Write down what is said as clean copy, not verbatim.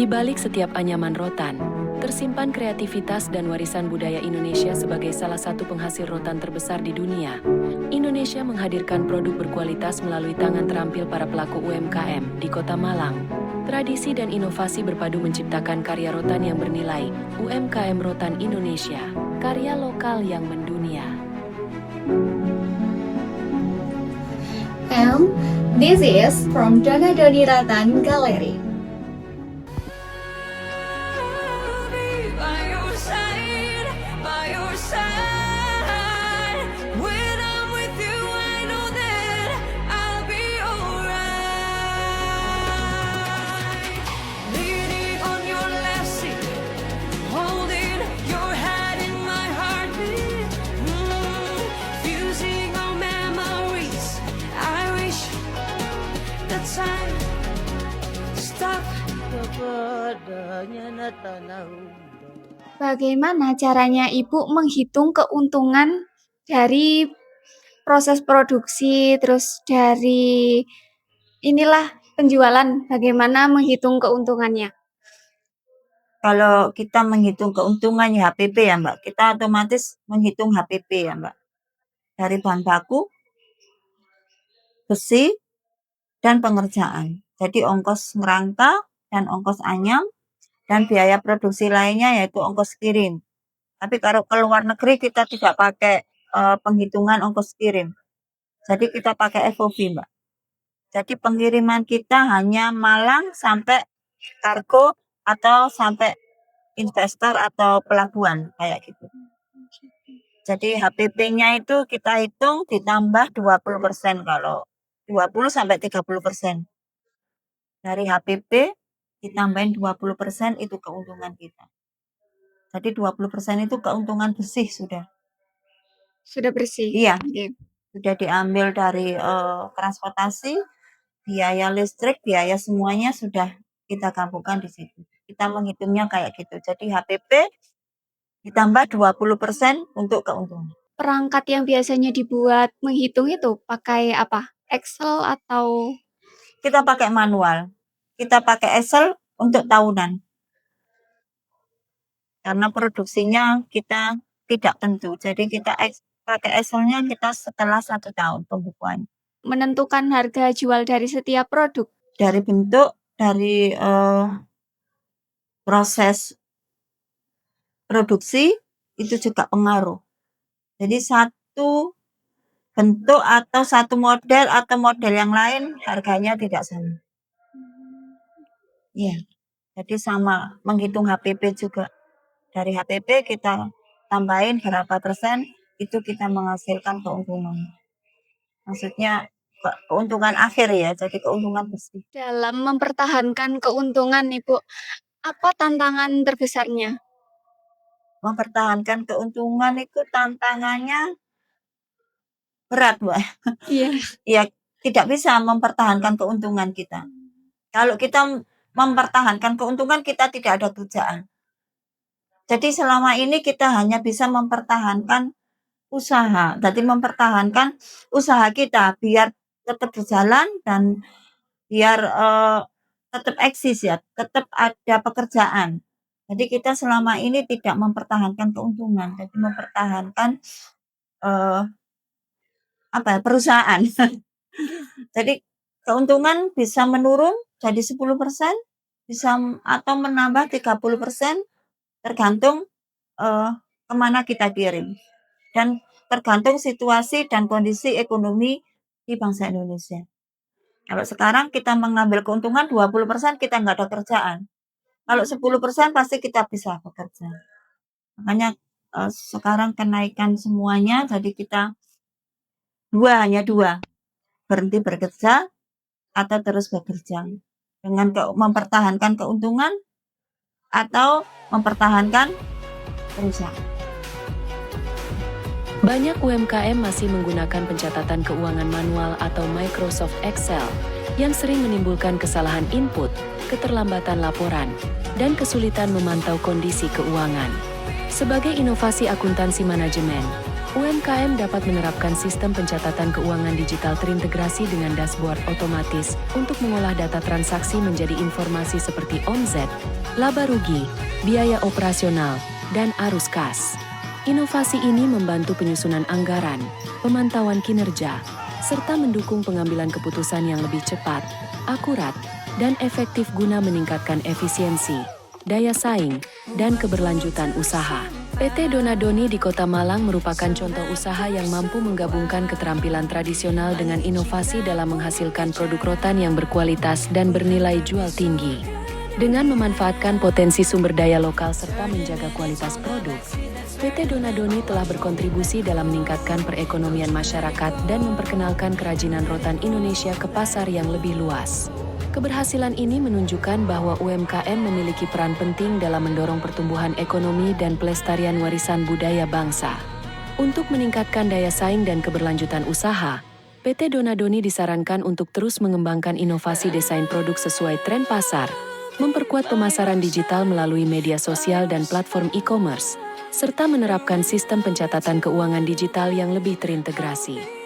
balik setiap anyaman rotan, tersimpan kreativitas dan warisan budaya Indonesia sebagai salah satu penghasil rotan terbesar di dunia. Indonesia menghadirkan produk berkualitas melalui tangan terampil para pelaku UMKM di Kota Malang. Tradisi dan inovasi berpadu menciptakan karya rotan yang bernilai. UMKM Rotan Indonesia, karya lokal yang mendunia. And this is from Dona Doni Ratan Gallery. Bagaimana caranya Ibu menghitung keuntungan dari proses produksi, terus dari penjualan, bagaimana menghitung keuntungannya? Kalau kita menghitung keuntungannya HPP ya Mbak, kita otomatis menghitung HPP ya Mbak. Dari bahan baku, besi, dan pengerjaan. Jadi ongkos ngerangka dan ongkos anyam dan biaya produksi lainnya yaitu ongkos kirim. Tapi kalau ke luar negeri kita tidak pakai penghitungan ongkos kirim. Jadi kita pakai FOB Mbak. Jadi pengiriman kita hanya Malang sampai kargo atau sampai investor atau pelabuhan kayak gitu. Jadi HPP-nya itu kita hitung ditambah 20% kalau 20 sampai 30%. Dari HPP ditambahin 20% itu keuntungan kita. Jadi 20% itu keuntungan bersih sudah. Sudah bersih? Iya. Okay. Sudah diambil dari transportasi, biaya listrik, biaya semuanya sudah kita gabungkan di situ. Kita menghitungnya kayak gitu. Jadi HPP ditambah 20% untuk keuntungan. Perangkat yang biasanya dibuat menghitung itu pakai apa? Excel atau? Kita pakai manual. Kita pakai Excel untuk tahunan. Karena produksinya kita tidak tentu. Jadi kita pakai Excel-nya kita setelah 1 tahun pembukuan. Menentukan harga jual dari setiap produk? Dari bentuk, dari proses produksi itu juga pengaruh. Jadi satu bentuk atau satu model atau model yang lain harganya tidak sama. Iya. Jadi sama menghitung HPP juga. Dari HPP kita tambahin berapa persen itu kita menghasilkan keuntungan. Maksudnya keuntungan akhir ya, jadi keuntungan bersih. Dalam mempertahankan keuntungan Ibu, apa tantangan terbesarnya? Mempertahankan keuntungan itu tantangannya berat, Mbak. Iya. Ya, tidak bisa mempertahankan keuntungan kita. Kalau kita mempertahankan keuntungan, kita tidak ada kerjaan. Jadi selama ini kita hanya bisa mempertahankan usaha. Jadi mempertahankan usaha kita biar tetap berjalan dan biar tetap eksis ya, tetap ada pekerjaan. Jadi kita selama ini tidak mempertahankan keuntungan, jadi mempertahankan perusahaan. Jadi keuntungan bisa menurun jadi 10%, bisa atau menambah 30%, tergantung kemana kita kirim. Dan tergantung situasi dan kondisi ekonomi di bangsa Indonesia. Kalau sekarang kita mengambil keuntungan 20% kita nggak ada kerjaan. Kalau 10% pasti kita bisa bekerja. Makanya sekarang kenaikan semuanya, jadi kita hanya dua. Berhenti bekerja atau terus bekerja. Dengan mempertahankan keuntungan atau mempertahankan perusahaan. Banyak UMKM masih menggunakan pencatatan keuangan manual atau Microsoft Excel yang sering menimbulkan kesalahan input, keterlambatan laporan, dan kesulitan memantau kondisi keuangan. Sebagai inovasi akuntansi manajemen, UMKM dapat menerapkan sistem pencatatan keuangan digital terintegrasi dengan dashboard otomatis untuk mengolah data transaksi menjadi informasi seperti omzet, laba rugi, biaya operasional, dan arus kas. Inovasi ini membantu penyusunan anggaran, pemantauan kinerja, serta mendukung pengambilan keputusan yang lebih cepat, akurat, dan efektif guna meningkatkan efisiensi, daya saing, dan keberlanjutan usaha. PT Donadoni di Kota Malang merupakan contoh usaha yang mampu menggabungkan keterampilan tradisional dengan inovasi dalam menghasilkan produk rotan yang berkualitas dan bernilai jual tinggi. Dengan memanfaatkan potensi sumber daya lokal serta menjaga kualitas produk, PT Donadoni telah berkontribusi dalam meningkatkan perekonomian masyarakat dan memperkenalkan kerajinan rotan Indonesia ke pasar yang lebih luas. Keberhasilan ini menunjukkan bahwa UMKM memiliki peran penting dalam mendorong pertumbuhan ekonomi dan pelestarian warisan budaya bangsa. Untuk meningkatkan daya saing dan keberlanjutan usaha, PT Donadoni disarankan untuk terus mengembangkan inovasi desain produk sesuai tren pasar, memperkuat pemasaran digital melalui media sosial dan platform e-commerce, serta menerapkan sistem pencatatan keuangan digital yang lebih terintegrasi.